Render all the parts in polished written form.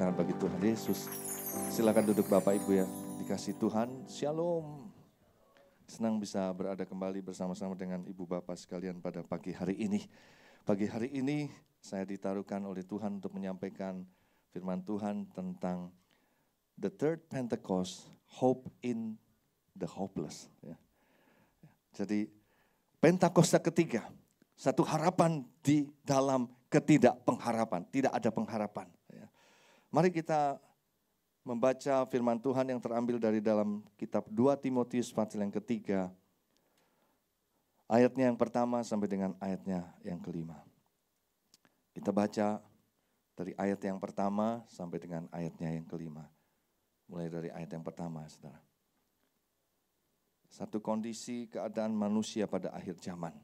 tangan bagi Tuhan Yesus. Silakan duduk Bapak Ibu ya, dikasih Tuhan, Shalom. Senang bisa berada kembali bersama-sama dengan Ibu Bapak sekalian pada pagi hari ini. Pagi hari ini saya ditaruhkan oleh Tuhan untuk menyampaikan firman Tuhan tentang The Third Pentecost, Hope in the Hopeless. Jadi Pentakosta ketiga, satu harapan di dalam ketidakpengharapan, tidak ada pengharapan. Mari kita membaca firman Tuhan yang terambil dari dalam kitab 2 Timotius pasal yang ketiga, ayatnya yang pertama sampai dengan ayatnya yang kelima. Kita baca dari ayat yang pertama sampai dengan ayatnya yang kelima. Mulai dari ayat yang pertama, saudara. Satu kondisi keadaan manusia pada akhir zaman.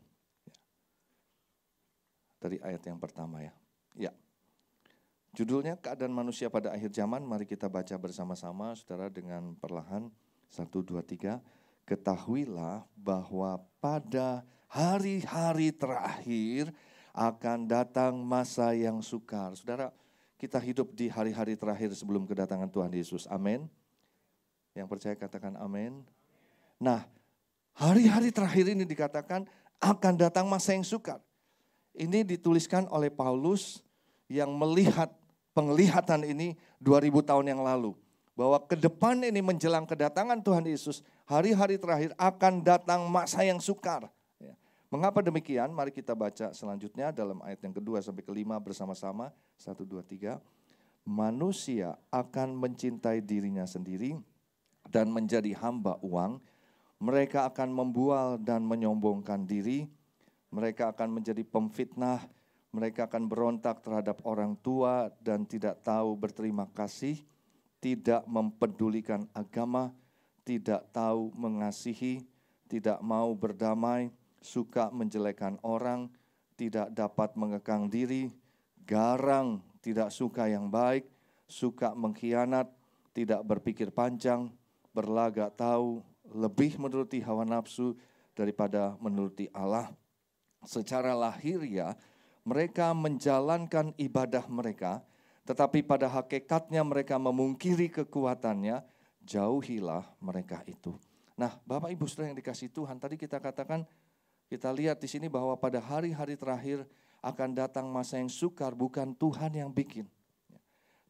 Dari ayat yang pertama ya. Ya. Judulnya keadaan manusia pada akhir zaman. Mari kita baca bersama-sama saudara dengan perlahan. 1, 2, 3. Ketahuilah bahwa pada hari-hari terakhir akan datang masa yang sukar. Saudara, kita hidup di hari-hari terakhir sebelum kedatangan Tuhan Yesus. Amin. Yang percaya katakan amin. Nah, hari-hari terakhir ini dikatakan akan datang masa yang sukar. Ini dituliskan oleh Paulus yang melihat penglihatan ini 2000 tahun yang lalu. Bahwa ke depan ini menjelang kedatangan Tuhan Yesus, hari-hari terakhir akan datang masa yang sukar. Mengapa demikian? Mari kita baca selanjutnya dalam ayat yang kedua sampai kelima bersama-sama. 1, 2, 3. Manusia akan mencintai dirinya sendiri dan menjadi hamba uang. Mereka akan membual dan menyombongkan diri. Mereka akan menjadi pemfitnah. Mereka akan berontak terhadap orang tua dan tidak tahu berterima kasih, tidak mempedulikan agama, tidak tahu mengasihi, tidak mau berdamai, suka menjelekkan orang, tidak dapat mengekang diri, garang, tidak suka yang baik, suka mengkhianat, tidak berpikir panjang, berlagak tahu, lebih menuruti hawa nafsu daripada menuruti Allah. Secara lahiriah mereka menjalankan ibadah mereka, tetapi pada hakikatnya mereka memungkiri kekuatannya, jauhilah mereka itu. Nah, Bapak Ibu Saudara yang dikasihi Tuhan, tadi kita katakan, kita lihat di sini bahwa pada hari-hari terakhir akan datang masa yang sukar, bukan Tuhan yang bikin.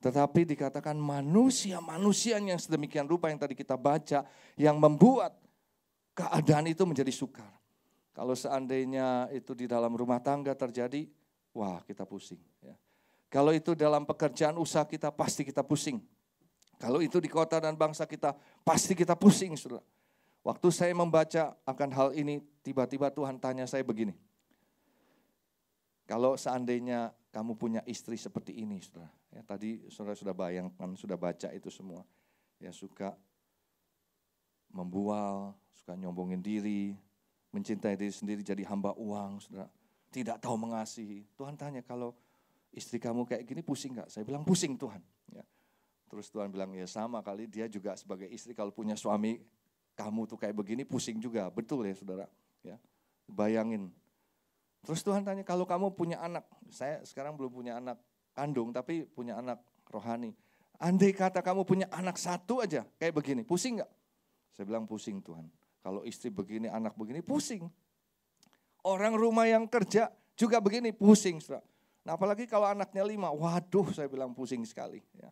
Tetapi dikatakan manusia yang sedemikian rupa yang tadi kita baca, yang membuat keadaan itu menjadi sukar. Kalau seandainya itu di dalam rumah tangga terjadi, wah kita pusing. Ya. Kalau itu dalam pekerjaan usaha kita, pasti kita pusing. Kalau itu di kota dan bangsa kita, pasti kita pusing. Saudara. Waktu saya membaca akan hal ini, tiba-tiba Tuhan tanya saya begini. Kalau seandainya kamu punya istri seperti ini, saudara. Ya, tadi saudara sudah bayangkan, sudah baca itu semua. Ya, suka membual, suka nyombongin diri, mencintai diri sendiri jadi hamba uang, saudara. Tidak tahu mengasihi. Tuhan tanya, kalau istri kamu kayak gini pusing gak? Saya bilang pusing Tuhan. Ya. Terus Tuhan bilang, ya sama kali dia juga sebagai istri kalau punya suami, kamu tuh kayak begini pusing juga. Betul ya saudara. Ya. Bayangin. Terus Tuhan tanya, kalau kamu punya anak, saya sekarang belum punya anak kandung, tapi punya anak rohani. Andai kata kamu punya anak satu aja kayak begini, pusing gak? Saya bilang pusing Tuhan. Kalau istri begini, anak begini, pusing. Orang rumah yang kerja juga begini, pusing. Nah apalagi kalau anaknya 5, waduh saya bilang pusing sekali. Ya.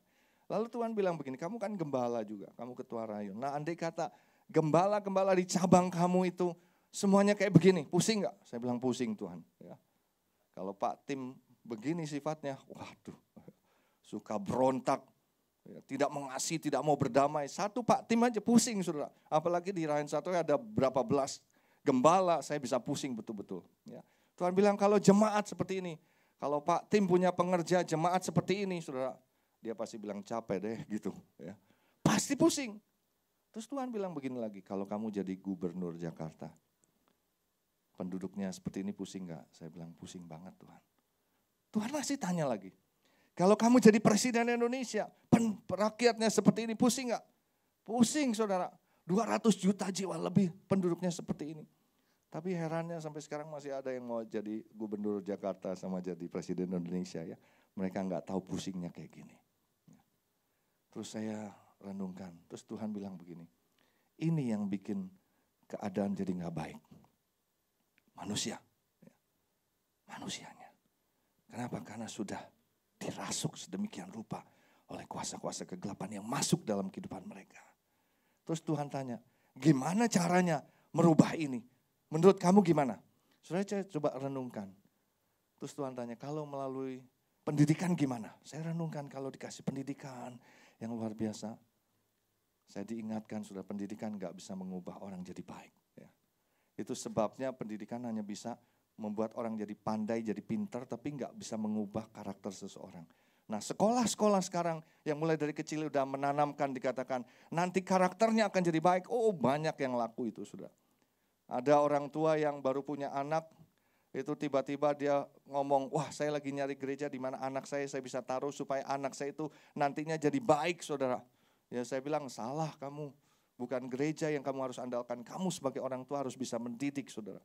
Lalu Tuhan bilang begini, kamu kan gembala juga, kamu ketua rayon. Nah andai kata gembala-gembala di cabang kamu itu semuanya kayak begini, pusing gak? Saya bilang pusing Tuhan. Ya. Kalau Pak Tim begini sifatnya, waduh suka berontak. Ya, tidak mengasihi, tidak mau berdamai. Satu Pak Tim aja pusing saudara. Apalagi di rayon satu ada berapa belas gembala, saya bisa pusing betul-betul. Ya. Tuhan bilang kalau jemaat seperti ini, kalau Pak Tim punya pengerja jemaat seperti ini saudara, dia pasti bilang capek deh gitu. Ya. Pasti pusing. Terus Tuhan bilang begini lagi, kalau kamu jadi gubernur Jakarta, penduduknya seperti ini pusing gak? Saya bilang pusing banget Tuhan. Tuhan masih tanya lagi. Kalau kamu jadi presiden Indonesia, rakyatnya seperti ini, pusing gak? Pusing saudara, 200 juta jiwa lebih penduduknya seperti ini. Tapi herannya sampai sekarang masih ada yang mau jadi gubernur Jakarta sama jadi presiden Indonesia ya. Mereka gak tahu pusingnya kayak gini. Terus saya renungkan, terus Tuhan bilang begini, ini yang bikin keadaan jadi gak baik. Manusia, manusianya. Kenapa? Karena sudah dirasuk sedemikian rupa oleh kuasa-kuasa kegelapan yang masuk dalam kehidupan mereka. Terus Tuhan tanya, gimana caranya merubah ini? Menurut kamu gimana? Saudara, saya coba renungkan. Terus Tuhan tanya, kalau melalui pendidikan gimana? Saya renungkan kalau dikasih pendidikan yang luar biasa. Saya diingatkan, sudah pendidikan gak bisa mengubah orang jadi baik. Ya. Itu sebabnya pendidikan hanya bisa membuat orang jadi pandai, jadi pintar, tapi gak bisa mengubah karakter seseorang. Nah, sekolah-sekolah sekarang yang mulai dari kecil udah menanamkan, dikatakan nanti karakternya akan jadi baik. Oh, banyak yang laku itu, sudah. Ada orang tua yang baru punya anak, itu tiba-tiba dia ngomong, wah saya lagi nyari gereja di mana anak saya bisa taruh supaya anak saya itu nantinya jadi baik, saudara. Ya saya bilang, salah kamu. Bukan gereja yang kamu harus andalkan. Kamu sebagai orang tua harus bisa mendidik, saudara.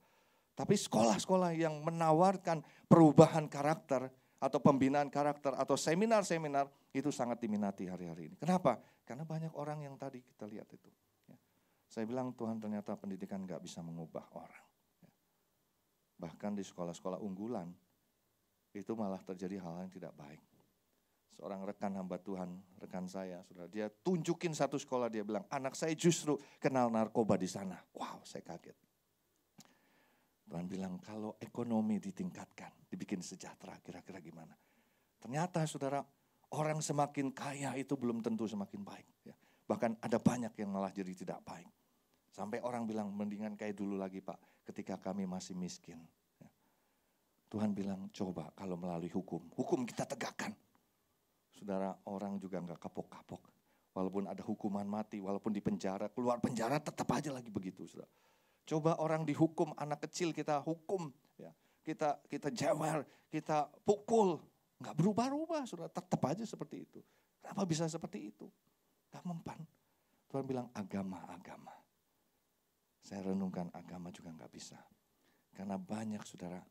Tapi sekolah-sekolah yang menawarkan perubahan karakter atau pembinaan karakter atau seminar-seminar itu sangat diminati hari-hari ini. Kenapa? Karena banyak orang yang tadi kita lihat itu. Saya bilang, Tuhan ternyata pendidikan gak bisa mengubah orang. Bahkan di sekolah-sekolah unggulan, itu malah terjadi hal-hal yang tidak baik. Seorang rekan hamba Tuhan, rekan saya, saudara, dia tunjukin satu sekolah, dia bilang, anak saya justru kenal narkoba di sana. Wow, saya kaget. Tuhan bilang, kalau ekonomi ditingkatkan, dibikin sejahtera, kira-kira gimana? Ternyata saudara, orang semakin kaya itu belum tentu semakin baik. Ya. Bahkan ada banyak yang malah jadi tidak baik. Sampai orang bilang, mendingan kayak dulu lagi Pak, ketika kami masih miskin. Ya. Tuhan bilang, coba kalau melalui hukum kita tegakkan. Saudara, orang juga gak kapok-kapok. Walaupun ada hukuman mati, walaupun di penjara, keluar penjara tetap aja lagi begitu. Saudara. Coba orang dihukum, anak kecil kita hukum, ya. Kita jewer, kita pukul. Gak berubah-ubah, saudara, tetap aja seperti itu. Kenapa bisa seperti itu? Gak mempan. Tuhan bilang agama. Saya renungkan agama juga gak bisa. Karena banyak saudara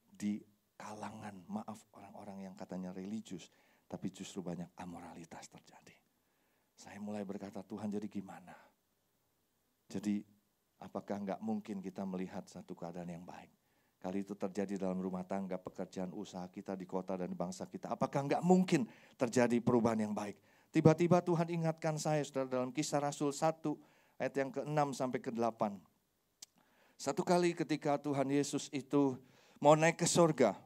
di kalangan, maaf orang-orang yang katanya religius, tapi justru banyak amoralitas terjadi. Saya mulai berkata, Tuhan jadi gimana? Jadi apakah gak mungkin kita melihat satu keadaan yang baik? Kali itu terjadi dalam rumah tangga, pekerjaan usaha kita di kota dan di bangsa kita. Apakah gak mungkin terjadi perubahan yang baik? Tiba-tiba Tuhan ingatkan saya saudara dalam Kisah Rasul 1 ayat yang ke-6 sampai ke-8. Satu kali ketika Tuhan Yesus itu mau naik ke surga,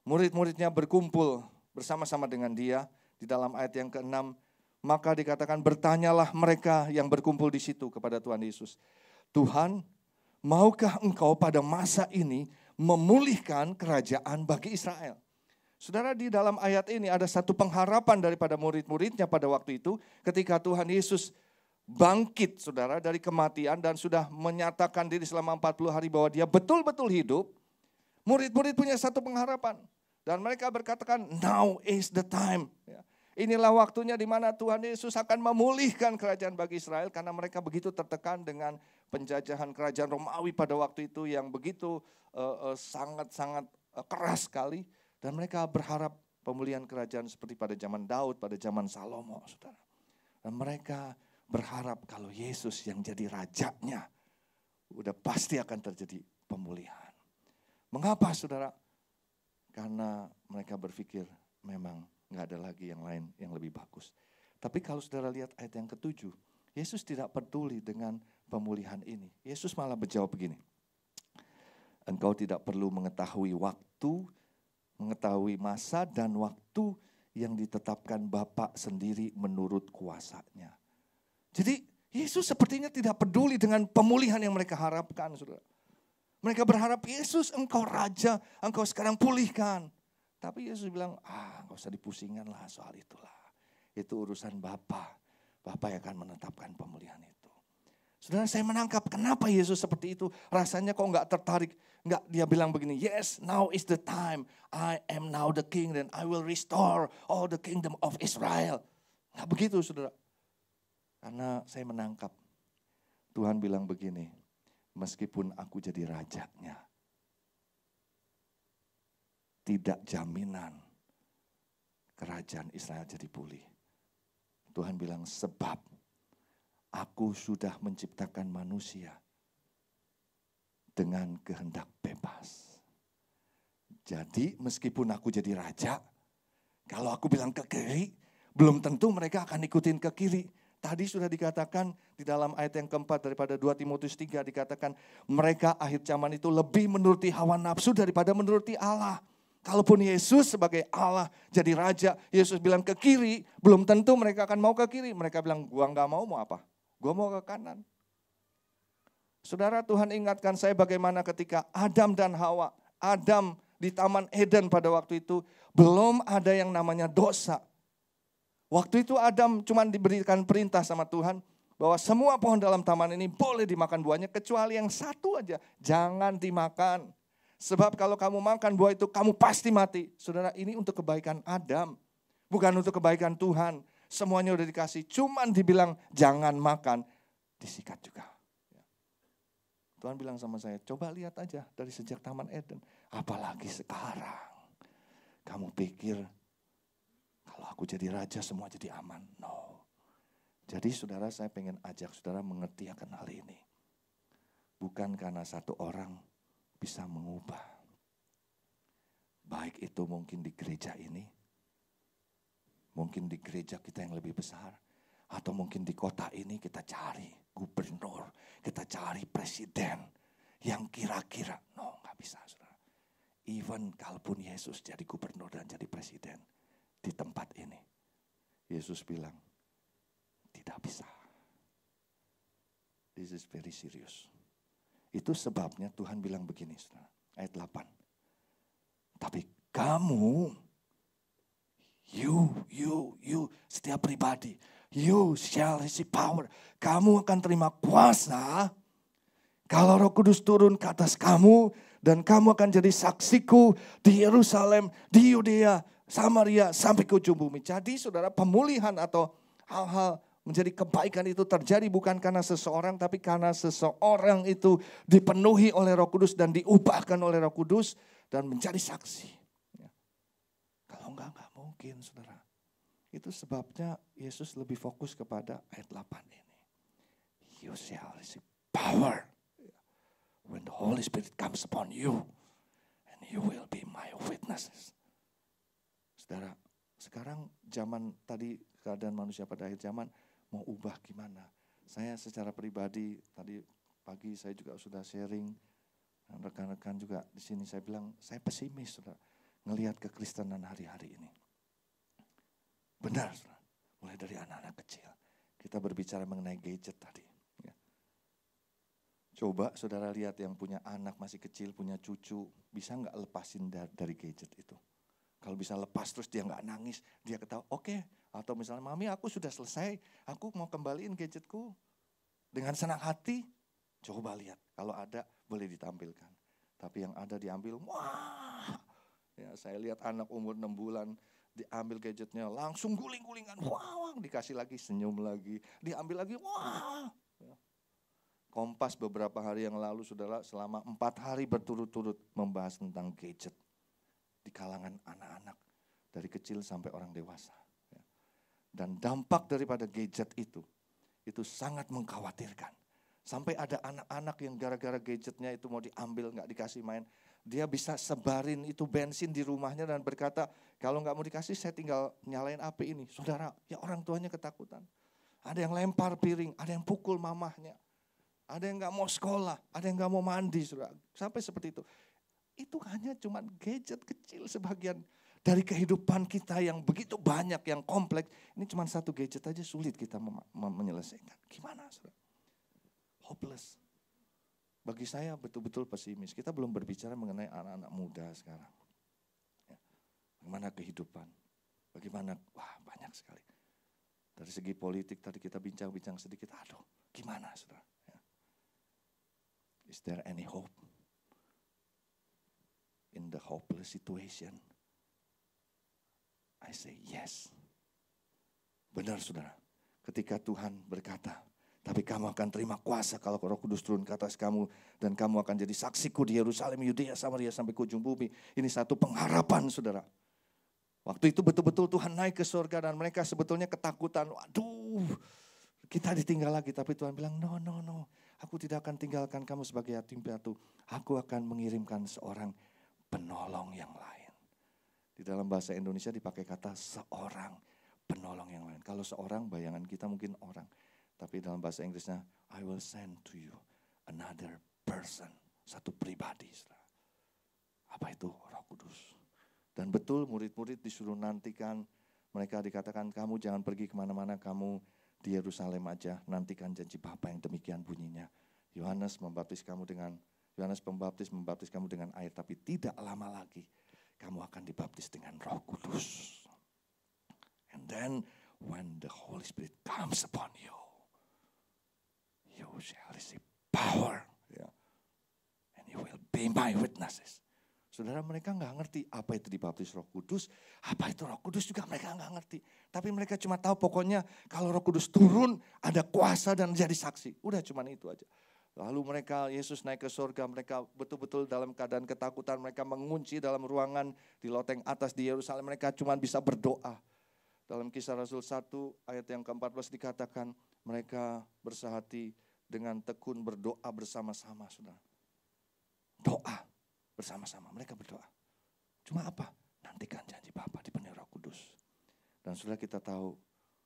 murid-muridnya berkumpul bersama-sama dengan dia di dalam ayat yang ke-6. Maka dikatakan bertanyalah mereka yang berkumpul di situ kepada Tuhan Yesus. Tuhan, maukah engkau pada masa ini memulihkan kerajaan bagi Israel? Saudara, di dalam ayat ini ada satu pengharapan daripada murid-muridnya pada waktu itu ketika Tuhan Yesus bangkit saudara dari kematian dan sudah menyatakan diri selama 40 hari bahwa dia betul-betul hidup. Murid-murid punya satu pengharapan dan mereka berkatakan now is the time. Inilah waktunya di mana Tuhan Yesus akan memulihkan kerajaan bagi Israel karena mereka begitu tertekan dengan penjajahan kerajaan Romawi pada waktu itu yang begitu sangat-sangat keras sekali dan mereka berharap pemulihan kerajaan seperti pada zaman Daud, pada zaman Salomo, saudara. Dan mereka berharap kalau Yesus yang jadi rajanya, udah pasti akan terjadi pemulihan. Mengapa saudara? Karena mereka berpikir memang gak ada lagi yang lain yang lebih bagus. Tapi kalau saudara lihat ayat yang ke-7, Yesus tidak peduli dengan pemulihan ini. Yesus malah menjawab begini, engkau tidak perlu mengetahui waktu, mengetahui masa dan waktu yang ditetapkan Bapa sendiri menurut kuasanya. Jadi Yesus sepertinya tidak peduli dengan pemulihan yang mereka harapkan, saudara. Mereka berharap, Yesus engkau raja, engkau sekarang pulihkan. Tapi Yesus bilang, gak usah dipusingkan lah soal itulah. Itu urusan Bapa. Bapa yang akan menetapkan pemulihan itu. Saudara, saya menangkap kenapa Yesus seperti itu. Rasanya kok gak tertarik. Enggak, dia bilang begini, yes, now is the time. I am now the king and I will restore all the kingdom of Israel. Enggak begitu, saudara. Karena saya menangkap Tuhan bilang begini, meskipun aku jadi rajanya, tidak jaminan kerajaan Israel jadi pulih. Tuhan bilang, sebab aku sudah menciptakan manusia dengan kehendak bebas. Jadi meskipun aku jadi raja, kalau aku bilang ke kiri, belum tentu mereka akan ikutin ke kiri. Tadi sudah dikatakan di dalam ayat yang keempat daripada 2 Timotius 3 dikatakan mereka akhir zaman itu lebih menuruti hawa nafsu daripada menuruti Allah. Kalaupun Yesus sebagai Allah jadi raja, Yesus bilang ke kiri, belum tentu mereka akan mau ke kiri. Mereka bilang, gua gak mau apa? Gua mau ke kanan. Saudara, Tuhan ingatkan saya bagaimana ketika Adam dan Hawa, Adam di Taman Eden pada waktu itu belum ada yang namanya dosa. Waktu itu Adam cuma diberikan perintah sama Tuhan bahwa semua pohon dalam taman ini boleh dimakan buahnya kecuali yang satu aja, jangan dimakan. Sebab kalau kamu makan buah itu kamu pasti mati. Saudara, ini untuk kebaikan Adam, bukan untuk kebaikan Tuhan. Semuanya udah dikasih, cuman dibilang jangan makan, disikat juga. Tuhan bilang sama saya, coba lihat aja dari sejak Taman Eden. Apalagi sekarang, kamu pikir kalau aku jadi raja semua jadi aman? No. Jadi saudara, saya pengen ajak saudara mengerti akan hal ini. Bukan karena satu orang bisa mengubah. Baik itu mungkin di gereja ini, mungkin di gereja kita yang lebih besar, atau mungkin di kota ini kita cari gubernur, kita cari presiden yang kira-kira, no, gak bisa saudara. Even kalaupun Yesus jadi gubernur dan jadi presiden di tempat ini, Yesus bilang, tidak bisa. This is very serious. Itu sebabnya Tuhan bilang begini, saudara, ayat 8. Tapi kamu, you, setiap pribadi, you shall receive power. Kamu akan terima kuasa kalau Roh Kudus turun ke atas kamu dan kamu akan jadi saksiku di Yerusalem, di Yudea, Samaria, sampai ke ujung bumi. Jadi saudara, pemulihan atau hal-hal menjadi kebaikan itu terjadi bukan karena seseorang, tapi karena seseorang itu dipenuhi oleh Roh Kudus dan diubahkan oleh Roh Kudus dan menjadi saksi. Kalau enggak mungkin saudara. Itu sebabnya Yesus lebih fokus kepada ayat 8 ini. You shall receive power when the Holy Spirit comes upon you and you will be my witnesses. Saudara, sekarang zaman tadi keadaan manusia pada akhir zaman mau ubah gimana? Saya secara pribadi tadi pagi saya juga sudah sharing dan rekan-rekan juga di sini saya bilang saya pesimis saudara ngelihat kekristenan hari-hari ini. Benar saudara, mulai dari anak-anak kecil. Kita berbicara mengenai gadget tadi. Ya. Coba saudara lihat yang punya anak masih kecil, punya cucu, bisa nggak lepasin dari gadget itu? Kalau bisa lepas terus dia nggak nangis, dia ketawa, oke. Atau misalnya, mami aku sudah selesai, aku mau kembaliin gadgetku. Dengan senang hati, coba lihat. Kalau ada boleh ditampilkan. Tapi yang ada diambil, wah. Ya, saya lihat anak umur 6 bulan, diambil gadgetnya langsung guling-gulingan. Wah, dikasih lagi, senyum lagi. Diambil lagi, wah. Kompas beberapa hari yang lalu, saudara, selama 4 hari berturut-turut membahas tentang gadget. Di kalangan anak-anak dari kecil sampai orang dewasa. Dan dampak daripada gadget itu sangat mengkhawatirkan. Sampai ada anak-anak yang gara-gara gadgetnya itu mau diambil, gak dikasih main. Dia bisa sebarin itu bensin di rumahnya dan berkata, kalau gak mau dikasih saya tinggal nyalain api ini. Saudara, ya orang tuanya ketakutan. Ada yang lempar piring, ada yang pukul mamahnya. Ada yang gak mau sekolah, ada yang gak mau mandi. Saudara. Sampai seperti itu. Itu hanya cuma gadget kecil sebagian dari kehidupan kita yang begitu banyak, yang kompleks. Ini cuma satu gadget aja sulit kita menyelesaikan. Gimana saudara? Hopeless. Bagi saya betul-betul pesimis. Kita belum berbicara mengenai anak-anak muda sekarang. Ya. Bagaimana kehidupan? Bagaimana? Wah banyak sekali. Dari segi politik tadi kita bincang-bincang sedikit. Aduh gimana saudara? Ya. Is there any hope? In the hopeless situation, I say yes. Benar saudara, ketika Tuhan berkata, tapi kamu akan terima kuasa kalau Roh Kudus turun ke atas kamu dan kamu akan jadi saksiku di Yerusalem, Yudea, Samaria sampai ke ujung bumi. Ini satu pengharapan saudara. Waktu itu betul-betul Tuhan naik ke surga dan mereka sebetulnya ketakutan. Waduh, kita ditinggal lagi. Tapi Tuhan bilang, no. Aku tidak akan tinggalkan kamu sebagai yatim piatu. Aku akan mengirimkan seorang penolong yang lain. Di dalam bahasa Indonesia dipakai kata seorang penolong yang lain. Kalau seorang, bayangan kita mungkin orang. Tapi dalam bahasa Inggrisnya, I will send to you another person. Satu pribadi. Apa itu? Roh Kudus. Dan betul murid-murid disuruh nantikan, mereka dikatakan kamu jangan pergi kemana-mana, kamu di Yerusalem aja, nantikan janji Bapa yang demikian bunyinya. Yohanes Pembaptis membaptis kamu dengan air, tapi tidak lama lagi kamu akan dibaptis dengan Roh Kudus. And then when the Holy Spirit comes upon you, you shall receive power, and you will be my witnesses. Saudara, mereka nggak ngerti apa itu dibaptis Roh Kudus, apa itu Roh Kudus juga mereka nggak ngerti. Tapi mereka cuma tahu pokoknya kalau Roh Kudus turun ada kuasa dan jadi saksi. Udah cuman itu aja. Lalu mereka, Yesus naik ke surga, mereka betul-betul dalam keadaan ketakutan, mereka mengunci dalam ruangan di loteng atas di Yerusalem, mereka cuma bisa berdoa. Dalam Kisah Rasul 1 ayat yang ke-14 dikatakan mereka bersehati dengan tekun berdoa bersama-sama, saudara. Doa. Bersama-sama mereka berdoa. Cuma apa? Nantikan janji Bapa dipenuhi Roh Kudus. Dan sudah kita tahu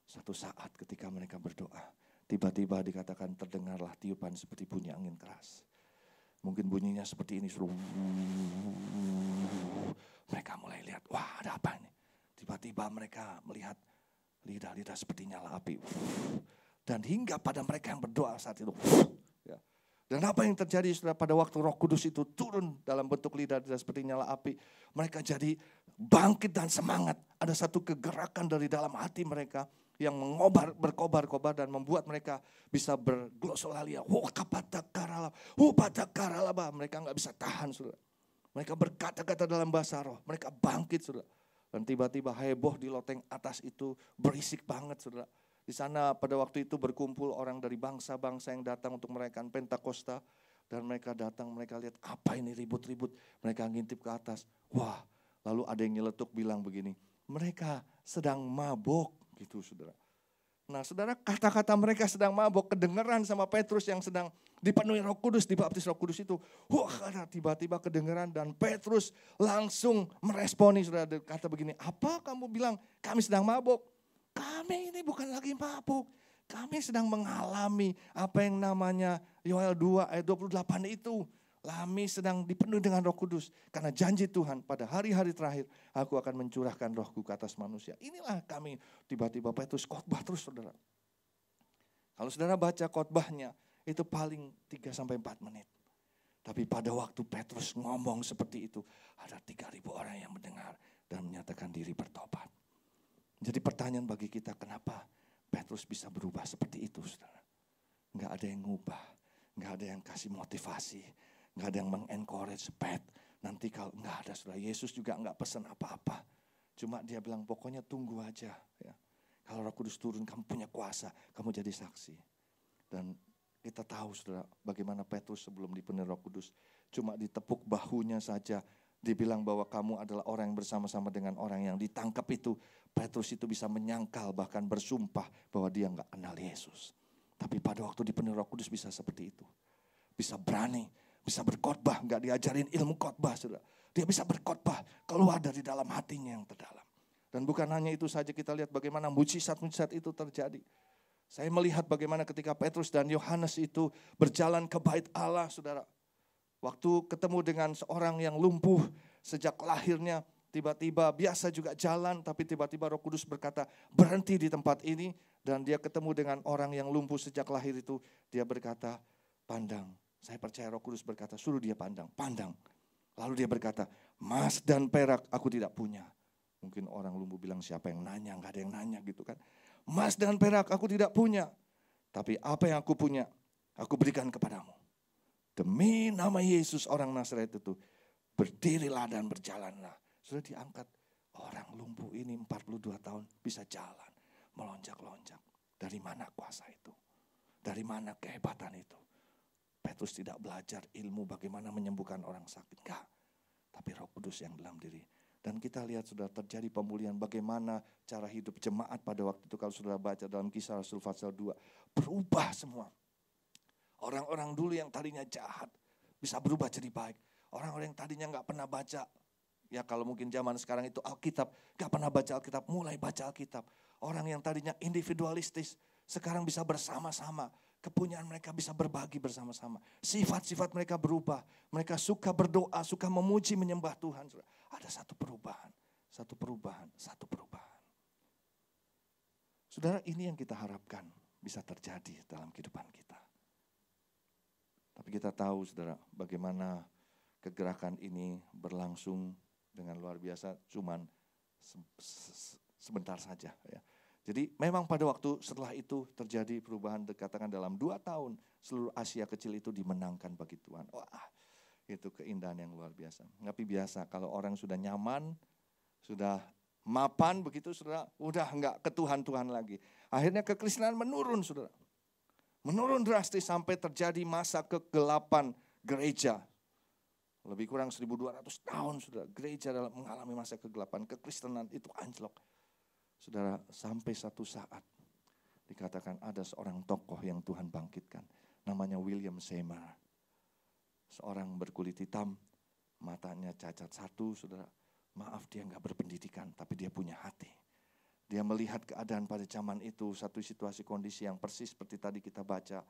satu saat ketika mereka berdoa, tiba-tiba dikatakan terdengarlah tiupan seperti bunyi angin keras. Mungkin bunyinya seperti ini. Mereka mulai lihat, wah ada apa ini? Tiba-tiba mereka melihat lidah-lidah seperti nyala api. Dan hingga pada mereka yang berdoa saat itu. Dan apa yang terjadi setelah pada waktu Roh Kudus itu turun dalam bentuk lidah seperti nyala api. Mereka jadi bangkit dan semangat. Ada satu kegerakan dari dalam hati mereka yang berkobar-kobar dan membuat mereka bisa berglosolalia. Mereka nggak bisa tahan, saudara. Mereka berkata-kata dalam bahasa roh. Mereka bangkit, saudara. Dan tiba-tiba heboh di loteng atas itu berisik banget, saudara. Di sana pada waktu itu berkumpul orang dari bangsa-bangsa yang datang untuk merayakan Pentakosta. Dan mereka datang, mereka lihat apa ini ribut-ribut. Mereka ngintip ke atas. Wah, lalu ada yang nyeletuk bilang begini. Mereka sedang mabok gitu, saudara. Nah, saudara, kata-kata mereka sedang mabok kedengeran sama Petrus yang sedang dipenuhi Roh Kudus, dibaptis Roh Kudus itu. Wah, tiba-tiba kedengeran dan Petrus langsung meresponi, saudara. Kata begini, apa kamu bilang kami sedang mabok? Kami ini bukan lagi mabuk. Kami sedang mengalami apa yang namanya Yoel 2 ayat 28 itu. Kami sedang dipenuhi dengan Roh Kudus. Karena janji Tuhan pada hari-hari terakhir aku akan mencurahkan rohku ke atas manusia. Inilah kami, tiba-tiba Petrus khotbah terus, saudara. Kalau saudara baca khotbahnya itu paling 3-4 menit. Tapi pada waktu Petrus ngomong seperti itu, ada 3.000 orang yang mendengar dan menyatakan diri bertobat. Jadi pertanyaan bagi kita, kenapa Petrus bisa berubah seperti itu, saudara? Nggak ada yang ngubah, nggak ada yang kasih motivasi, nggak ada yang mengencourage Pet. Nanti kalau nggak ada, saudara, Yesus juga nggak pesan apa-apa. Cuma dia bilang pokoknya tunggu aja. Ya. Kalau Roh Kudus turun, kamu punya kuasa, kamu jadi saksi. Dan kita tahu, saudara, bagaimana Petrus sebelum dipenuhi Roh Kudus, cuma ditepuk bahunya saja. Dibilang bahwa kamu adalah orang yang bersama-sama dengan orang yang ditangkap itu. Petrus itu bisa menyangkal bahkan bersumpah bahwa dia enggak kenal Yesus. Tapi pada waktu dipenuhi Roh Kudus bisa seperti itu. Bisa berani, bisa berkhotbah, enggak diajarin ilmu khotbah, saudara. Dia bisa berkhotbah keluar dari dalam hatinya yang terdalam. Dan bukan hanya itu saja, kita lihat bagaimana mujizat-mujizat itu terjadi. Saya melihat bagaimana ketika Petrus dan Yohanes itu berjalan ke bait Allah, saudara. Waktu ketemu dengan seorang yang lumpuh sejak lahirnya, tiba-tiba biasa juga jalan, tapi tiba-tiba Roh Kudus berkata berhenti di tempat ini. Dan dia ketemu dengan orang yang lumpuh sejak lahir itu, dia berkata pandang. Saya percaya Roh Kudus berkata suruh dia pandang. Lalu dia berkata, emas dan perak aku tidak punya. Mungkin orang lumpuh bilang siapa yang nanya, gak ada yang nanya gitu kan. Emas dan perak aku tidak punya, tapi apa yang aku punya aku berikan kepadamu. Demi nama Yesus orang Nazaret itu, berdirilah dan berjalanlah. Sudah diangkat orang lumpuh ini 42 tahun bisa jalan, melonjak-lonjak. Dari mana kuasa itu? Dari mana kehebatan itu? Petrus tidak belajar ilmu bagaimana menyembuhkan orang sakit. Enggak. Tapi Roh Kudus yang dalam diri. Dan kita lihat sudah terjadi pemulihan bagaimana cara hidup jemaat pada waktu itu. Kalau sudah baca dalam Kisah Rasul pasal 2, berubah semua. Orang-orang dulu yang tadinya jahat bisa berubah jadi baik. Orang-orang yang tadinya nggak pernah baca, ya kalau mungkin zaman sekarang itu Alkitab, nggak pernah baca Alkitab, mulai baca Alkitab. Orang yang tadinya individualistis, sekarang bisa bersama-sama. Kepunyaan mereka bisa berbagi bersama-sama. Sifat-sifat mereka berubah. Mereka suka berdoa, suka memuji, menyembah Tuhan. Ada satu perubahan, satu perubahan, satu perubahan. Saudara, ini yang kita harapkan bisa terjadi dalam kehidupan kita. Tapi kita tahu, saudara, bagaimana kegerakan ini berlangsung dengan luar biasa, cuman sebentar saja, ya. Jadi memang pada waktu setelah itu terjadi perubahan, dikatakan dalam 2 tahun seluruh Asia kecil itu dimenangkan bagi Tuhan. Wah, itu keindahan yang luar biasa. Tapi biasa kalau orang sudah nyaman, sudah mapan begitu, saudara, udah enggak ke Tuhan-Tuhan lagi. Akhirnya kekristenan menurun, saudara. Menurun drastis sampai terjadi masa kegelapan gereja. Lebih kurang 1200 tahun, saudara, gereja dalam mengalami masa kegelapan. Kekristenan itu anjlok. Saudara, sampai satu saat dikatakan ada seorang tokoh yang Tuhan bangkitkan. Namanya William Seymour. Seorang berkulit hitam, matanya cacat satu, saudara. Maaf, dia enggak berpendidikan, tapi dia punya hati. Dia melihat keadaan pada zaman itu, satu situasi kondisi yang persis seperti tadi kita baca.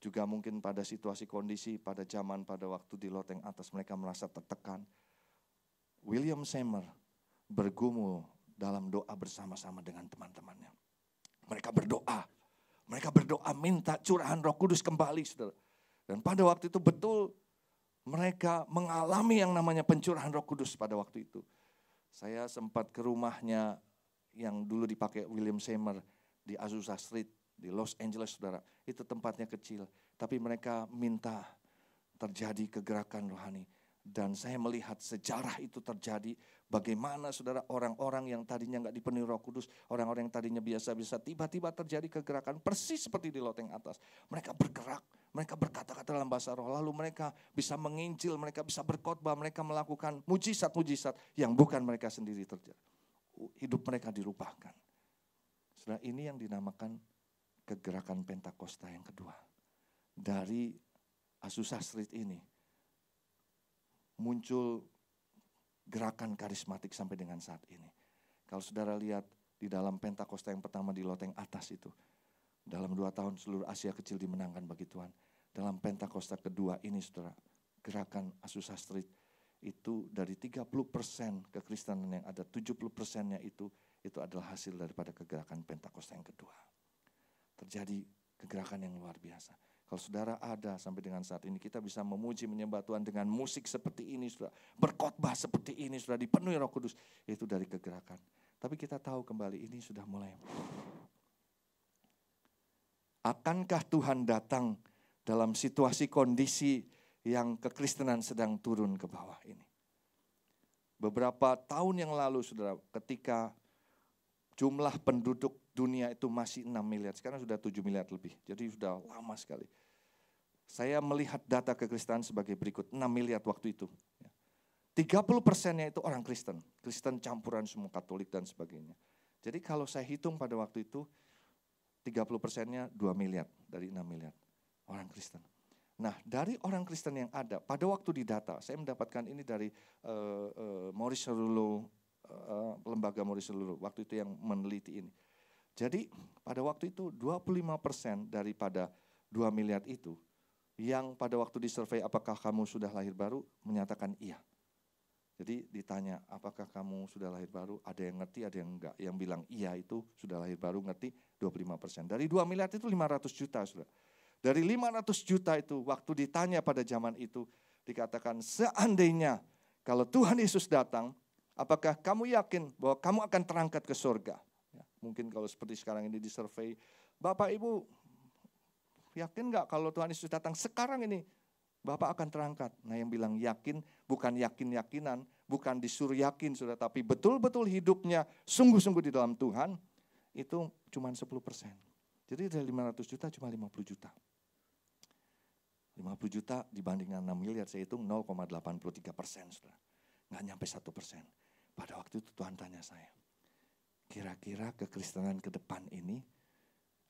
Juga mungkin pada situasi kondisi pada zaman pada waktu di loteng atas mereka merasa tertekan. William Seymour bergumul dalam doa bersama-sama dengan teman-temannya. Mereka berdoa minta curahan Roh Kudus kembali, saudara. Dan pada waktu itu betul mereka mengalami yang namanya pencurahan Roh Kudus pada waktu itu. Saya sempat ke rumahnya yang dulu dipakai William Seymour di Azusa Street di Los Angeles, saudara. Itu tempatnya kecil, tapi mereka minta terjadi kegerakan rohani. Dan saya melihat sejarah itu terjadi, bagaimana saudara orang-orang yang tadinya enggak dipenuhi Roh Kudus, orang-orang yang tadinya biasa-biasa, tiba-tiba terjadi kegerakan persis seperti di loteng atas. Mereka bergerak, mereka berkata-kata dalam bahasa roh, lalu mereka bisa menginjil, mereka bisa berkhotbah, mereka melakukan mujizat-mujizat yang bukan mereka sendiri terjadi. Hidup mereka dirubahkan. Saudara, ini yang dinamakan kegerakan Pentakosta yang kedua. Dari Azusa Street ini muncul gerakan karismatik sampai dengan saat ini. Kalau saudara lihat di dalam Pentakosta yang pertama di loteng atas itu, dalam 2 tahun seluruh Asia kecil dimenangkan bagi Tuhan. Dalam Pentakosta kedua ini, saudara, gerakan Azusa Street itu dari 30% kekristenan yang ada, 70%-nya itu adalah hasil daripada kegerakan Pentakosta yang kedua. Terjadi kegerakan yang luar biasa. Kalau saudara ada sampai dengan saat ini, kita bisa memuji menyembah Tuhan dengan musik seperti ini, saudara. Berkhotbah seperti ini, saudara, dipenuhi Roh Kudus. Itu dari kegerakan. Tapi kita tahu kembali ini sudah mulai. Akankah Tuhan datang dalam situasi kondisi yang kekristenan sedang turun ke bawah ini? Beberapa tahun yang lalu, saudara, ketika jumlah penduduk dunia itu masih 6 miliar, sekarang sudah 7 miliar lebih. Jadi sudah lama sekali. Saya melihat data kekristenan sebagai berikut, 6 miliar waktu itu. 30%-nya itu orang Kristen. Kristen campuran semua Katolik dan sebagainya. Jadi kalau saya hitung pada waktu itu, 30%-nya 2 miliar dari 6 miliar orang Kristen. Nah, dari orang Kristen yang ada, pada waktu di data, saya mendapatkan ini dari Maurice Cerullo, lembaga Maurice Cerullo, waktu itu yang meneliti ini. Jadi pada waktu itu 25% daripada 2 miliar itu, yang pada waktu disurvei apakah kamu sudah lahir baru, menyatakan iya. Jadi ditanya apakah kamu sudah lahir baru, ada yang ngerti, ada yang enggak. Yang bilang iya itu sudah lahir baru, ngerti 25%. Dari 2 miliar itu 500 juta, saudara. Dari 500 juta itu waktu ditanya pada zaman itu, dikatakan seandainya kalau Tuhan Yesus datang, apakah kamu yakin bahwa kamu akan terangkat ke surga? Ya, mungkin kalau seperti sekarang ini disurvei, Bapak Ibu yakin enggak kalau Tuhan Yesus datang sekarang ini? Bapak akan terangkat. Nah, yang bilang yakin, bukan yakin-yakinan, bukan disuruh yakin, sudah, tapi betul-betul hidupnya sungguh-sungguh di dalam Tuhan, itu cuma 10%. Jadi dari 500 juta cuma 50 juta. 50 juta dibandingkan 6 miliar, saya hitung 0,83%, saudara. Nggak nyampe 1%. Pada waktu itu Tuhan tanya saya, kira-kira kekristenan ke depan ini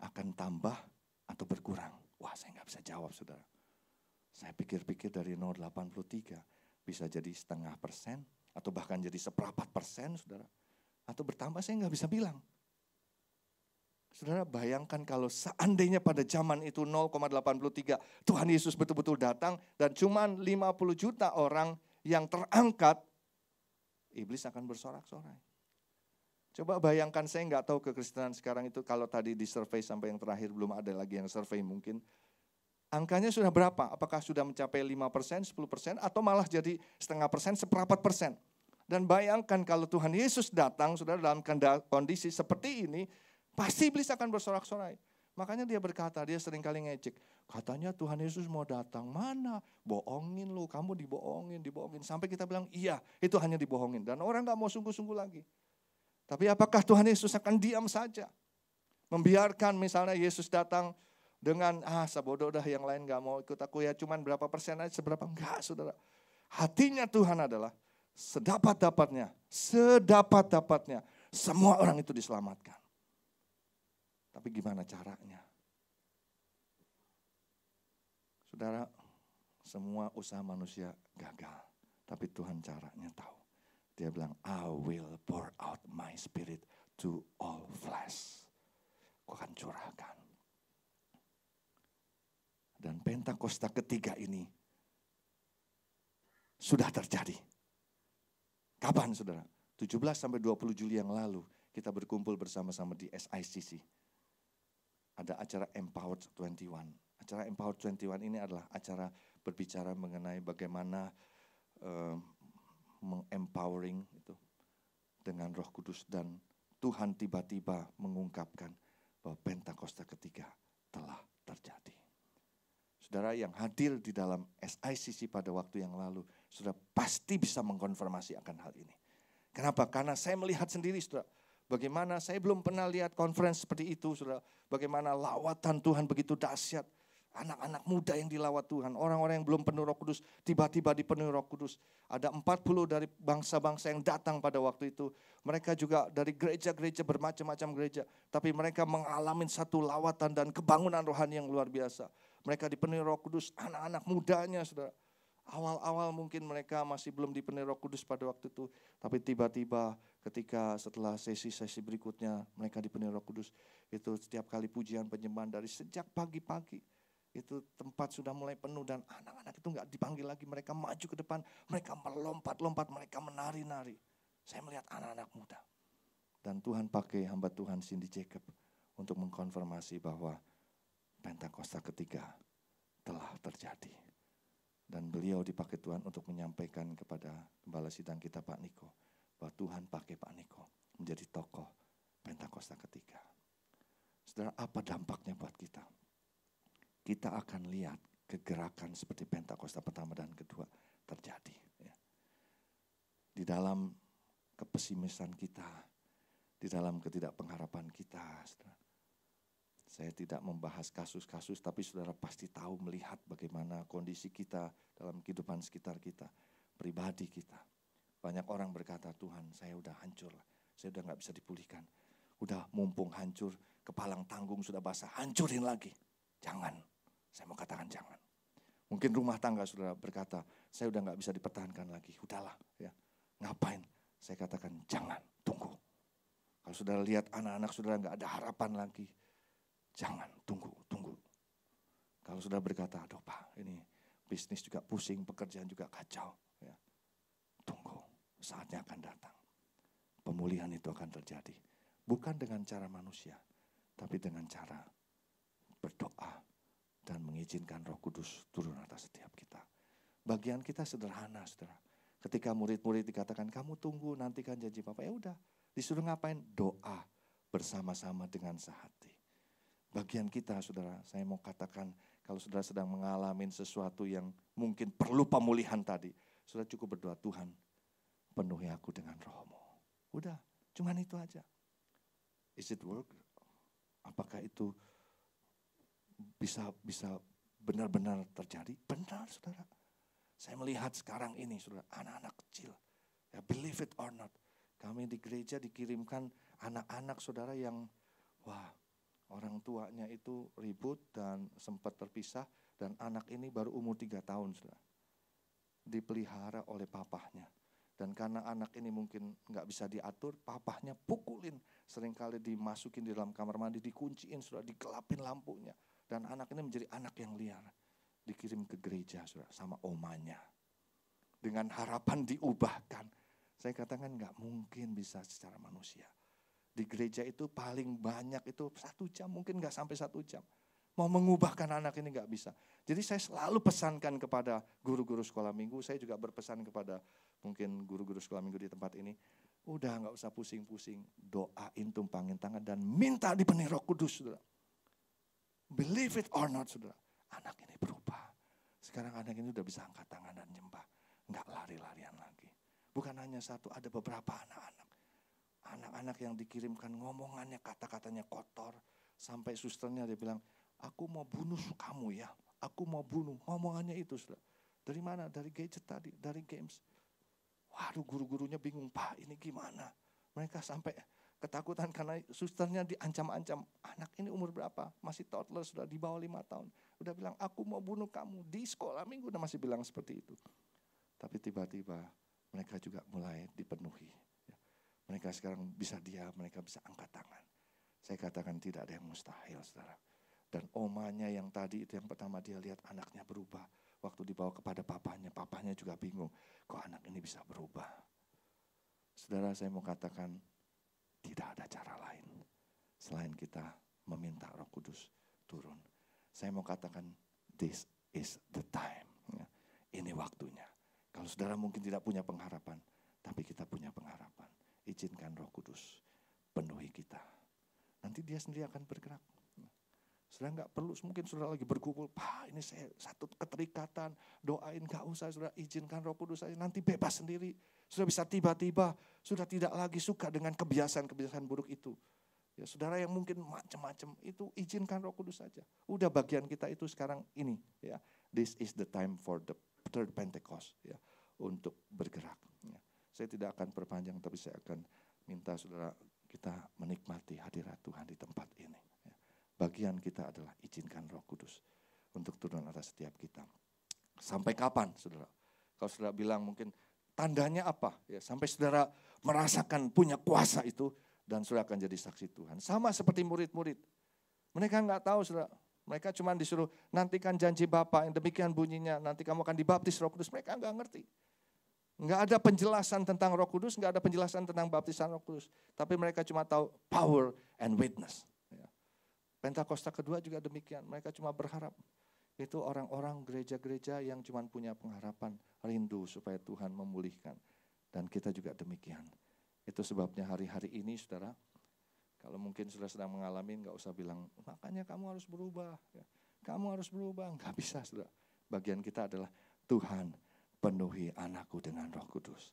akan tambah atau berkurang? Wah, saya nggak bisa jawab, saudara. Saya pikir-pikir dari 0,83 bisa jadi 0,5% atau bahkan jadi 0,4%, saudara. Atau bertambah, saya nggak bisa bilang. Saudara, bayangkan kalau seandainya pada zaman itu 0,83 Tuhan Yesus betul-betul datang dan cuma 50 juta orang yang terangkat, iblis akan bersorak-sorai. Coba bayangkan, saya nggak tahu kekristenan sekarang itu kalau tadi di survei sampai yang terakhir belum ada lagi yang survei mungkin. Angkanya sudah berapa? Apakah sudah mencapai 5%, 10% atau malah jadi 0,5%, 1/4%? Dan bayangkan kalau Tuhan Yesus datang, saudara, dalam kondisi seperti ini, pasti iblis akan bersorak-sorai. Makanya dia berkata, dia seringkali ngejek. Katanya Tuhan Yesus mau datang, mana? Bohongin lu, kamu dibohongin. Sampai kita bilang, iya itu hanya dibohongin. Dan orang gak mau sungguh-sungguh lagi. Tapi apakah Tuhan Yesus akan diam saja? Membiarkan misalnya Yesus datang dengan, sebodoh dah yang lain gak mau ikut aku ya, cuman berapa persen aja, seberapa. Enggak, saudara. Hatinya Tuhan adalah sedapat-dapatnya, semua orang itu diselamatkan. Tapi gimana caranya? Saudara, semua usaha manusia gagal. Tapi Tuhan caranya tahu. Dia bilang, I will pour out my spirit to all flesh. Aku akan curahkan. Dan Pentakosta ketiga ini sudah terjadi. Kapan, saudara? 17 sampai 20 Juli yang lalu kita berkumpul bersama-sama di SICC. Ada acara Empowered 21. Acara Empowered 21 ini adalah acara berbicara mengenai bagaimana mengempowering itu dengan Roh Kudus, dan Tuhan tiba-tiba mengungkapkan bahwa Pentakosta ketiga telah terjadi. Saudara yang hadir di dalam SICC pada waktu yang lalu, sudah pasti bisa mengkonfirmasi akan hal ini. Kenapa? Karena saya melihat sendiri, saudara, bagaimana saya belum pernah lihat conference seperti itu, saudara. Bagaimana lawatan Tuhan begitu dahsyat. Anak-anak muda yang dilawat Tuhan, orang-orang yang belum penuh Roh Kudus, tiba-tiba dipenuhi Roh Kudus. Ada 40 dari bangsa-bangsa yang datang pada waktu itu. Mereka juga dari gereja-gereja, bermacam-macam gereja. Tapi mereka mengalami satu lawatan dan kebangunan rohani yang luar biasa. Mereka dipenuhi Roh Kudus, anak-anak mudanya, saudara. Awal-awal mungkin mereka masih belum dipenuhi Roh Kudus pada waktu itu. Tapi tiba-tiba ketika setelah sesi-sesi berikutnya mereka dipenuhi Roh Kudus. Itu setiap kali pujian penyembahan dari sejak pagi-pagi. Itu tempat sudah mulai penuh dan anak-anak itu gak dipanggil lagi. Mereka maju ke depan, mereka melompat-lompat, mereka menari-nari. Saya melihat anak-anak muda. Dan Tuhan pakai hamba Tuhan Cindy Jacob untuk mengkonfirmasi bahwa Pentakosta ketiga telah terjadi. Dan beliau dipakai Tuhan untuk menyampaikan kepada Gembala Sidang kita Pak Niko, bahwa Tuhan pakai Pak Niko menjadi tokoh Pentakosta ketiga. Saudara, apa dampaknya buat kita? Kita akan lihat kegerakan seperti Pentakosta pertama dan kedua terjadi. Di dalam kepesimisan kita, di dalam ketidakpengharapan kita, saudara. Saya tidak membahas kasus-kasus, tapi saudara pasti tahu melihat bagaimana kondisi kita dalam kehidupan sekitar kita, pribadi kita. Banyak orang berkata, Tuhan saya udah hancur, saya udah gak bisa dipulihkan. Udah mumpung hancur, kepalang tanggung sudah basah, hancurin lagi. Jangan, saya mau katakan jangan. Mungkin rumah tangga saudara berkata, saya udah gak bisa dipertahankan lagi, udahlah ya. Ngapain? Saya katakan jangan, tunggu. Kalau saudara lihat anak-anak saudara gak ada harapan lagi, jangan, tunggu. Kalau sudah berkata, aduh Pak, ini bisnis juga pusing, pekerjaan juga kacau. Ya. Tunggu, saatnya akan datang. Pemulihan itu akan terjadi. Bukan dengan cara manusia, tapi dengan cara berdoa dan mengizinkan Roh Kudus turun atas setiap kita. Bagian kita sederhana, saudara. Ketika murid-murid dikatakan, kamu tunggu, nantikan janji Bapak. Ya udah, disuruh ngapain? Doa bersama-sama dengan sehati. Bagian kita, saudara, saya mau katakan, kalau saudara sedang mengalami sesuatu yang mungkin perlu pemulihan tadi, saudara cukup berdoa, Tuhan, penuhi aku dengan Roh-Mu. Udah, cuman itu aja. Is it work? Apakah itu bisa benar-benar terjadi? Benar, saudara. Saya melihat sekarang ini, saudara, anak-anak kecil, ya believe it or not, Kami di gereja dikirimkan anak-anak saudara yang orang tuanya itu ribut dan sempat terpisah. Dan anak ini baru umur 3 tahun saudara. Dipelihara oleh papahnya. Dan karena anak ini mungkin gak bisa diatur, papahnya pukulin. Seringkali dimasukin di dalam kamar mandi, dikunciin saudara, digelapin lampunya. Dan anak ini menjadi anak yang liar. Dikirim ke gereja saudara sama omanya. Dengan harapan diubahkan. Saya katakan gak mungkin bisa secara manusia. Di gereja itu paling banyak itu 1 jam, mungkin gak sampai 1 jam. Mau mengubahkan anak ini gak bisa. Jadi saya selalu pesankan kepada guru-guru sekolah minggu, saya juga berpesan kepada mungkin guru-guru sekolah minggu di tempat ini. Udah gak usah pusing-pusing, doain, tumpangin tangan dan minta dipenuhi Roh Kudus saudara. Believe it or not saudara, anak ini berubah. Sekarang anak ini udah bisa angkat tangan dan nyembah. Gak lari-larian lagi. Bukan hanya satu, ada beberapa anak-anak. Anak-anak yang dikirimkan ngomongannya, kata-katanya kotor. Sampai susternya dia bilang, aku mau bunuh kamu ya. Aku mau bunuh. Ngomongannya itu saudara. Dari mana? Dari gadget tadi, dari games. Waduh, guru-gurunya bingung, Pak ini gimana? Mereka sampai ketakutan karena susternya diancam-ancam. Anak ini umur berapa? Masih toddler, sudah di bawah 5 tahun. Udah bilang, aku mau bunuh kamu. Di sekolah minggu udah masih bilang seperti itu. Tapi tiba-tiba mereka juga mulai dipenuhi. Mereka sekarang bisa diam, mereka bisa angkat tangan. Saya katakan tidak ada yang mustahil saudara. Dan omanya yang tadi itu yang pertama dia lihat anaknya berubah. Waktu dibawa kepada papahnya juga bingung. Kok anak ini bisa berubah? Saudara saya mau katakan tidak ada cara lain. Selain kita meminta Roh Kudus turun. Saya mau katakan this is the time. Ini waktunya. Kalau saudara mungkin tidak punya pengharapan. Tapi kita punya pengharapan. Izinkan Roh Kudus penuhi kita. Nanti dia sendiri akan bergerak. Saudara gak perlu, mungkin saudara lagi bergumul, Pak ini saya satu keterikatan, doain gak usah, saudara izinkan Roh Kudus saja, nanti bebas sendiri. Sudah bisa tiba-tiba, sudah tidak lagi suka dengan kebiasaan-kebiasaan buruk itu. Ya, saudara yang mungkin macam-macam itu izinkan Roh Kudus saja. Udah bagian kita itu sekarang ini. Ya, this is the time for the third Pentecost. Ya, untuk bergerak. Ya. Saya tidak akan perpanjang, tapi saya akan minta saudara kita menikmati hadirat Tuhan di tempat ini. Ya. Bagian kita adalah izinkan Roh Kudus untuk turun atas setiap kita. Sampai kapan saudara? Kalau saudara bilang mungkin tandanya apa? Ya, sampai saudara merasakan punya kuasa itu dan saudara akan jadi saksi Tuhan. Sama seperti murid-murid. Mereka nggak tahu saudara. Mereka cuma disuruh nantikan janji Bapa yang demikian bunyinya. Nanti kamu akan dibaptis Roh Kudus. Mereka nggak ngerti. Nggak ada penjelasan tentang Roh Kudus, nggak ada penjelasan tentang baptisan Roh Kudus. Tapi mereka cuma tahu power and witness. Pentakosta kedua juga demikian. Mereka cuma berharap. Itu orang-orang gereja-gereja yang cuma punya pengharapan, rindu supaya Tuhan memulihkan. Dan kita juga demikian. Itu sebabnya hari-hari ini saudara, kalau mungkin sudah sedang mengalami, nggak usah bilang, makanya kamu harus berubah. Kamu harus berubah, nggak bisa saudara. Bagian kita adalah Tuhan, penuhi anakku dengan Roh Kudus.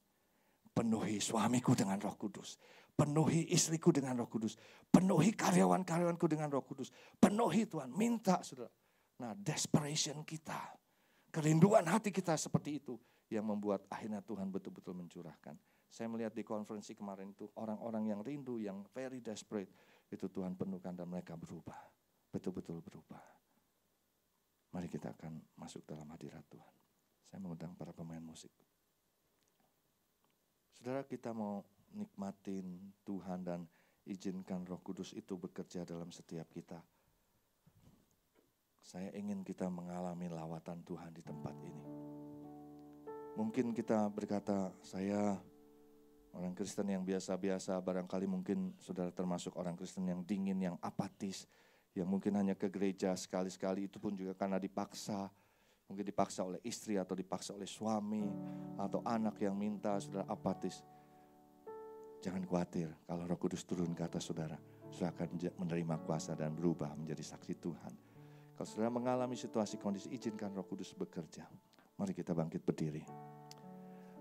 Penuhi suamiku dengan Roh Kudus. Penuhi istriku dengan Roh Kudus. Penuhi karyawan-karyawanku dengan Roh Kudus. Penuhi Tuhan, minta saudara. Nah, desperation kita, kerinduan hati kita seperti itu yang membuat akhirnya Tuhan betul-betul mencurahkan. Saya melihat di konferensi kemarin itu orang-orang yang rindu, yang very desperate, itu Tuhan penuhkan dan mereka berubah. Betul-betul berubah. Mari kita akan masuk dalam hadirat Tuhan. Saya mengundang para pemain musik. Saudara, kita mau nikmatin Tuhan dan izinkan Roh Kudus itu bekerja dalam setiap kita. Saya ingin kita mengalami lawatan Tuhan di tempat ini. Mungkin kita berkata, saya orang Kristen yang biasa-biasa, barangkali mungkin saudara termasuk orang Kristen yang dingin, yang apatis, yang mungkin hanya ke gereja sekali-sekali, itu pun juga karena dipaksa. Mungkin dipaksa oleh istri atau dipaksa oleh suami atau anak yang minta, saudara apatis. Jangan khawatir, kalau Roh Kudus turun ke atas saudara, saudara akan menerima kuasa dan berubah menjadi saksi Tuhan. Kalau saudara mengalami situasi kondisi, izinkan Roh Kudus bekerja. Mari kita bangkit berdiri.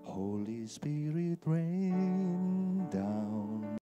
Holy Spirit rain down.